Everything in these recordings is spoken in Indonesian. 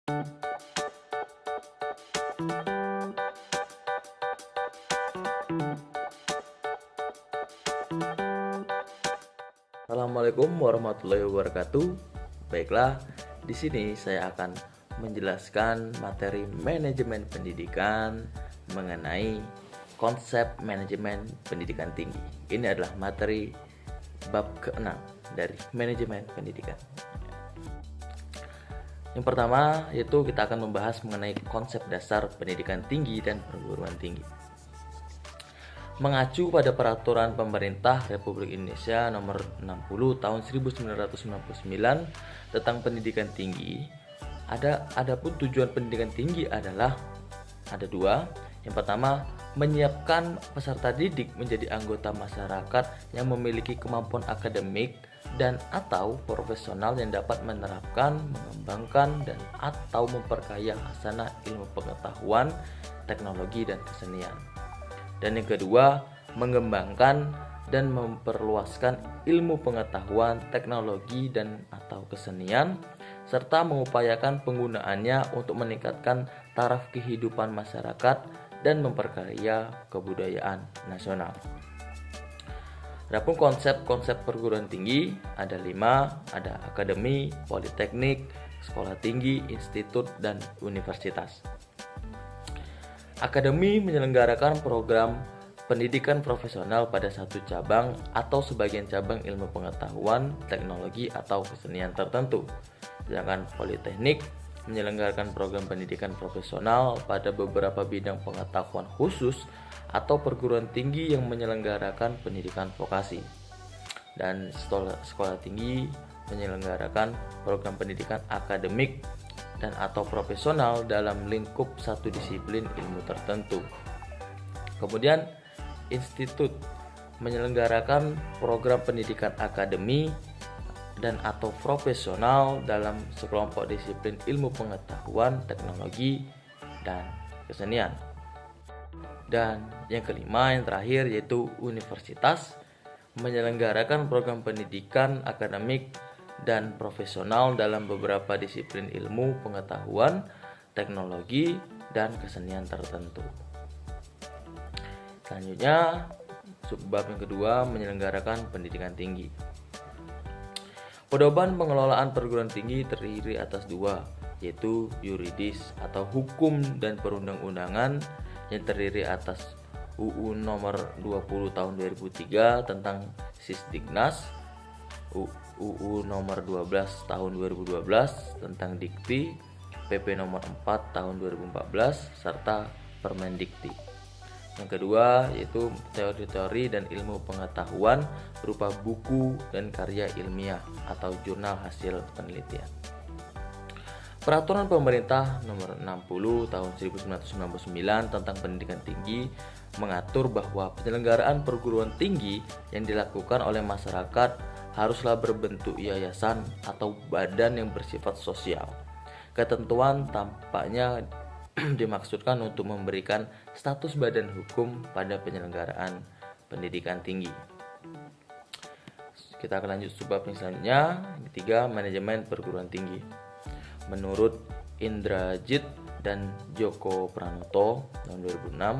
Assalamualaikum warahmatullahi wabarakatuh. Baiklah, di sini saya akan menjelaskan materi manajemen pendidikan mengenai konsep manajemen pendidikan tinggi. Ini adalah materi bab ke-6 dari manajemen pendidikan. Yang pertama yaitu kita akan membahas mengenai konsep dasar pendidikan tinggi dan perguruan tinggi. Mengacu pada Peraturan Pemerintah Republik Indonesia Nomor 60 Tahun 1999 tentang pendidikan tinggi, adapun tujuan pendidikan tinggi adalah ada dua. Yang pertama, menyiapkan peserta didik menjadi anggota masyarakat yang memiliki kemampuan akademik dan atau profesional yang dapat menerapkan, mengembangkan dan atau memperkaya hasanah ilmu pengetahuan, teknologi dan kesenian. Dan yang kedua, mengembangkan dan memperluaskan ilmu pengetahuan, teknologi dan atau kesenian serta mengupayakan penggunaannya untuk meningkatkan taraf kehidupan masyarakat dan memperkaya kebudayaan nasional. Adapun konsep-konsep perguruan tinggi ada 5, ada akademi, politeknik, sekolah tinggi, institut dan universitas. Akademi menyelenggarakan program pendidikan profesional pada satu cabang atau sebagian cabang ilmu pengetahuan, teknologi atau kesenian tertentu. Sedangkan politeknik menyelenggarakan program pendidikan profesional pada beberapa bidang pengetahuan khusus atau perguruan tinggi yang menyelenggarakan pendidikan vokasi. Dan sekolah tinggi menyelenggarakan program pendidikan akademik dan atau profesional dalam lingkup satu disiplin ilmu tertentu. Kemudian institut menyelenggarakan program pendidikan akademi dan atau profesional dalam sekelompok disiplin ilmu pengetahuan, teknologi, dan kesenian. Dan yang kelima, yang terakhir yaitu universitas menyelenggarakan program pendidikan akademik dan profesional dalam beberapa disiplin ilmu pengetahuan, teknologi, dan kesenian tertentu. Selanjutnya, subbab yang kedua menyelenggarakan pendidikan tinggi. Pedoman pengelolaan perguruan tinggi terdiri atas dua, yaitu yuridis atau hukum dan perundang-undangan yang terdiri atas UU nomor 20 tahun 2003 tentang Sisdiknas, UU nomor 12 tahun 2012 tentang Dikti, PP nomor 4 tahun 2014 serta Permendikti. Yang kedua yaitu teori-teori dan ilmu pengetahuan berupa buku dan karya ilmiah atau jurnal hasil penelitian. Peraturan Pemerintah Nomor 60 Tahun 1999 tentang pendidikan tinggi mengatur bahwa penyelenggaraan perguruan tinggi yang dilakukan oleh masyarakat haruslah berbentuk yayasan atau badan yang bersifat sosial. Ketentuan tampaknya dimaksudkan untuk memberikan status badan hukum pada penyelenggaraan pendidikan tinggi. Kita akan lanjut subbab yang selanjutnya. Yang ketiga, manajemen perguruan tinggi. Menurut Indrajit dan Joko Pranoto tahun 2006,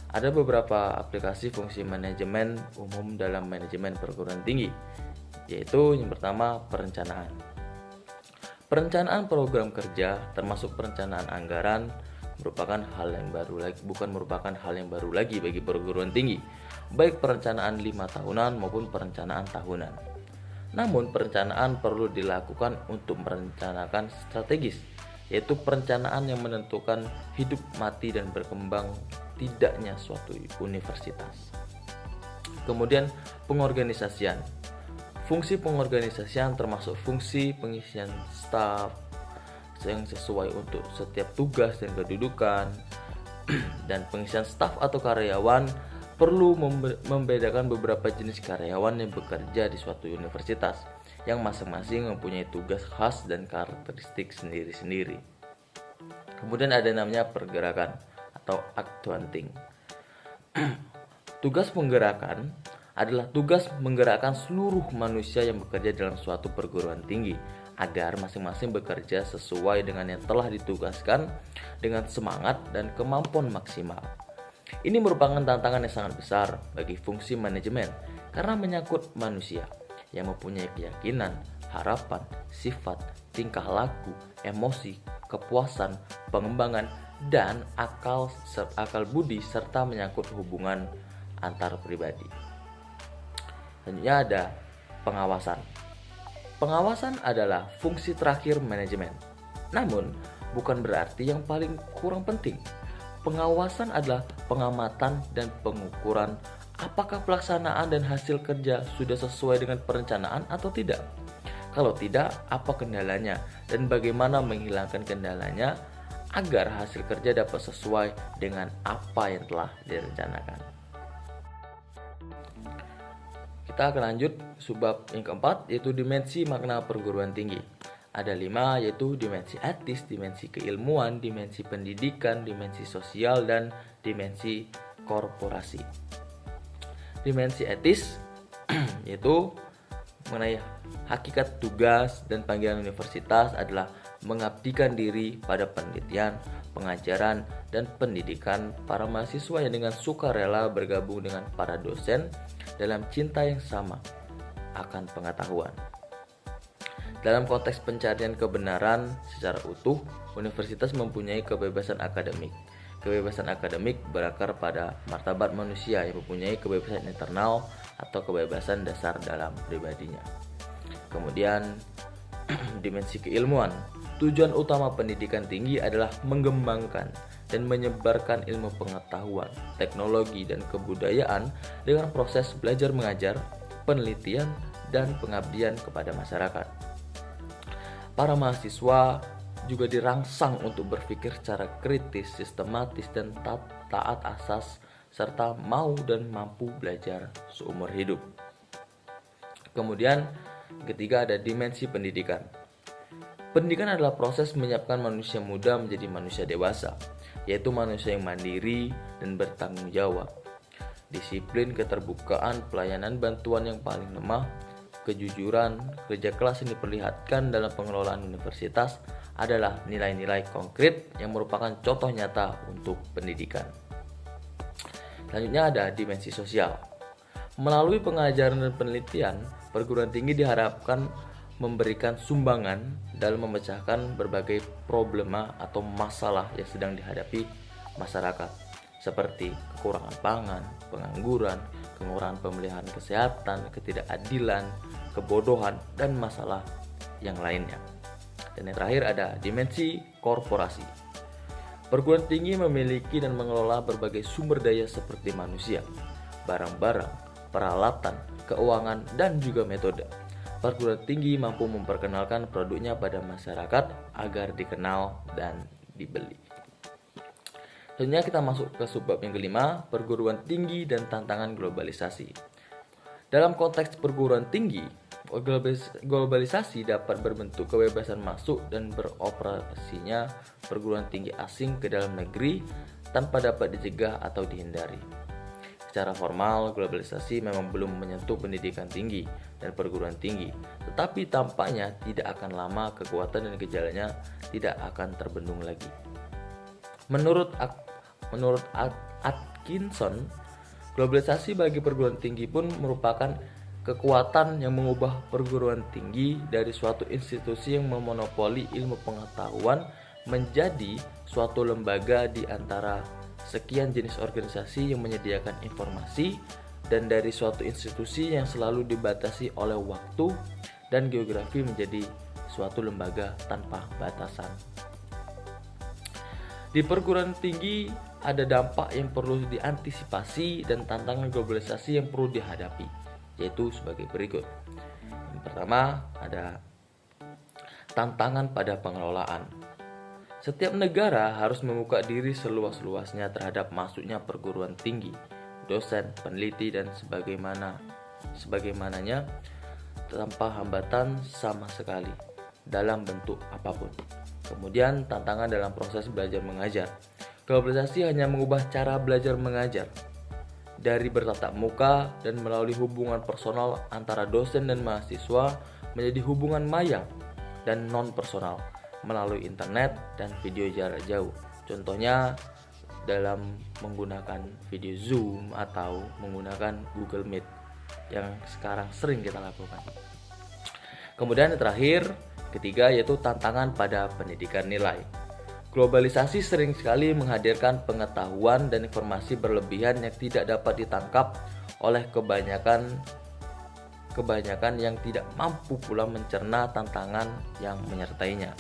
ada beberapa aplikasi fungsi manajemen umum dalam manajemen perguruan tinggi, yaitu yang pertama perencanaan. Perencanaan program kerja termasuk perencanaan anggaran bukan merupakan hal yang baru lagi bagi perguruan tinggi, baik perencanaan 5 tahunan maupun perencanaan tahunan. Namun perencanaan perlu dilakukan untuk merencanakan strategis, yaitu perencanaan yang menentukan hidup, mati, dan berkembang tidaknya suatu universitas. Kemudian pengorganisasian. Fungsi pengorganisasian termasuk fungsi pengisian staf yang sesuai untuk setiap tugas dan kedudukan. Dan pengisian staf atau karyawan perlu membedakan beberapa jenis karyawan yang bekerja di suatu universitas yang masing-masing mempunyai tugas khas dan karakteristik sendiri-sendiri. Kemudian ada namanya pergerakan atau accounting. Tugas penggerakan adalah tugas menggerakkan seluruh manusia yang bekerja dalam suatu perguruan tinggi agar masing-masing bekerja sesuai dengan yang telah ditugaskan dengan semangat dan kemampuan maksimal. Ini merupakan tantangan yang sangat besar bagi fungsi manajemen karena menyangkut manusia yang mempunyai keyakinan, harapan, sifat, tingkah laku, emosi, kepuasan, pengembangan, dan akal budi serta menyangkut hubungan antar pribadi. Selanjutnya ada pengawasan. Pengawasan adalah fungsi terakhir manajemen. Namun, bukan berarti yang paling kurang penting. Pengawasan adalah pengamatan dan pengukuran apakah pelaksanaan dan hasil kerja sudah sesuai dengan perencanaan atau tidak. Kalau tidak, apa kendalanya dan bagaimana menghilangkan kendalanya agar hasil kerja dapat sesuai dengan apa yang telah direncanakan. Kita akan lanjut subbab yang keempat, yaitu dimensi makna perguruan tinggi. Ada 5, yaitu dimensi etis, dimensi keilmuan, dimensi pendidikan, dimensi sosial, dan dimensi korporasi. Dimensi etis yaitu mengenai hakikat tugas dan panggilan universitas adalah mengabdikan diri pada penelitian, pengajaran, dan pendidikan para mahasiswa yang dengan sukarela bergabung dengan para dosen dalam cinta yang sama akan pengetahuan. Dalam konteks pencarian kebenaran secara utuh, universitas mempunyai kebebasan akademik. Kebebasan akademik berakar pada martabat manusia yang mempunyai kebebasan internal atau kebebasan dasar dalam pribadinya. Kemudian dimensi keilmuan. Tujuan utama pendidikan tinggi adalah mengembangkan dan menyebarkan ilmu pengetahuan, teknologi, dan kebudayaan dengan proses belajar mengajar, penelitian, dan pengabdian kepada masyarakat. Para mahasiswa juga dirangsang untuk berpikir secara kritis, sistematis, dan taat asas, serta mau dan mampu belajar seumur hidup. Kemudian ketiga ada dimensi pendidikan. Pendidikan adalah proses menyiapkan manusia muda menjadi manusia dewasa, yaitu manusia yang mandiri dan bertanggung jawab. Disiplin, keterbukaan, pelayanan bantuan yang paling lemah, kejujuran, kerja keras yang diperlihatkan dalam pengelolaan universitas adalah nilai-nilai konkret yang merupakan contoh nyata untuk pendidikan. Selanjutnya ada dimensi sosial. Melalui pengajaran dan penelitian, perguruan tinggi diharapkan memberikan sumbangan dalam memecahkan berbagai problema atau masalah yang sedang dihadapi masyarakat, seperti kekurangan pangan, pengangguran, pengurangan pemeliharaan kesehatan, ketidakadilan, kebodohan, dan masalah yang lainnya. Dan yang terakhir ada dimensi korporasi. Perguruan tinggi memiliki dan mengelola berbagai sumber daya seperti manusia, barang-barang, peralatan, keuangan, dan juga metode. Perguruan tinggi mampu memperkenalkan produknya pada masyarakat agar dikenal dan dibeli. Selanjutnya kita masuk ke subbab yang kelima, perguruan tinggi dan tantangan globalisasi. Dalam konteks perguruan tinggi, globalisasi dapat berbentuk kebebasan masuk dan beroperasinya perguruan tinggi asing ke dalam negeri tanpa dapat dicegah atau dihindari. Secara formal, globalisasi memang belum menyentuh pendidikan tinggi dan perguruan tinggi, tetapi tampaknya tidak akan lama kekuatan dan gejalanya tidak akan terbendung lagi. Menurut Atkinson, globalisasi bagi perguruan tinggi pun merupakan kekuatan yang mengubah perguruan tinggi dari suatu institusi yang memonopoli ilmu pengetahuan menjadi suatu lembaga di antara sekian jenis organisasi yang menyediakan informasi, dan dari suatu institusi yang selalu dibatasi oleh waktu dan geografi menjadi suatu lembaga tanpa batasan. Di perguruan tinggi ada dampak yang perlu diantisipasi dan tantangan globalisasi yang perlu dihadapi, yaitu sebagai berikut. Yang pertama ada tantangan pada pengelolaan. Setiap negara harus membuka diri seluas-luasnya terhadap masuknya perguruan tinggi, dosen, peneliti, dan sebagaimananya tanpa hambatan sama sekali dalam bentuk apapun. Kemudian tantangan dalam proses belajar mengajar. Globalisasi hanya mengubah cara belajar mengajar dari bertatap muka dan melalui hubungan personal antara dosen dan mahasiswa menjadi hubungan maya dan non-personal melalui internet dan video jarak jauh. Contohnya dalam menggunakan video Zoom atau menggunakan Google Meet yang sekarang sering kita lakukan. Kemudian yang terakhir, ketiga, yaitu tantangan pada pendidikan nilai. Globalisasi sering sekali menghadirkan pengetahuan dan informasi berlebihan yang tidak dapat ditangkap oleh kebanyakan yang tidak mampu pula mencerna tantangan yang menyertainya.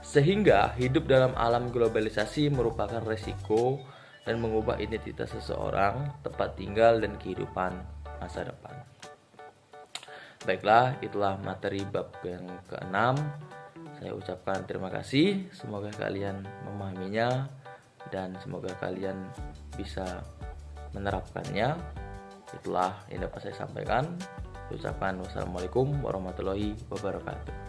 Sehingga hidup dalam alam globalisasi merupakan resiko dan mengubah identitas seseorang, tempat tinggal, dan kehidupan masa depan. Baiklah, itulah materi bab yang ke-6. Saya ucapkan terima kasih, semoga kalian memahaminya dan semoga kalian bisa menerapkannya. Itulah yang dapat saya sampaikan. Ucapkan wassalamualaikum warahmatullahi wabarakatuh.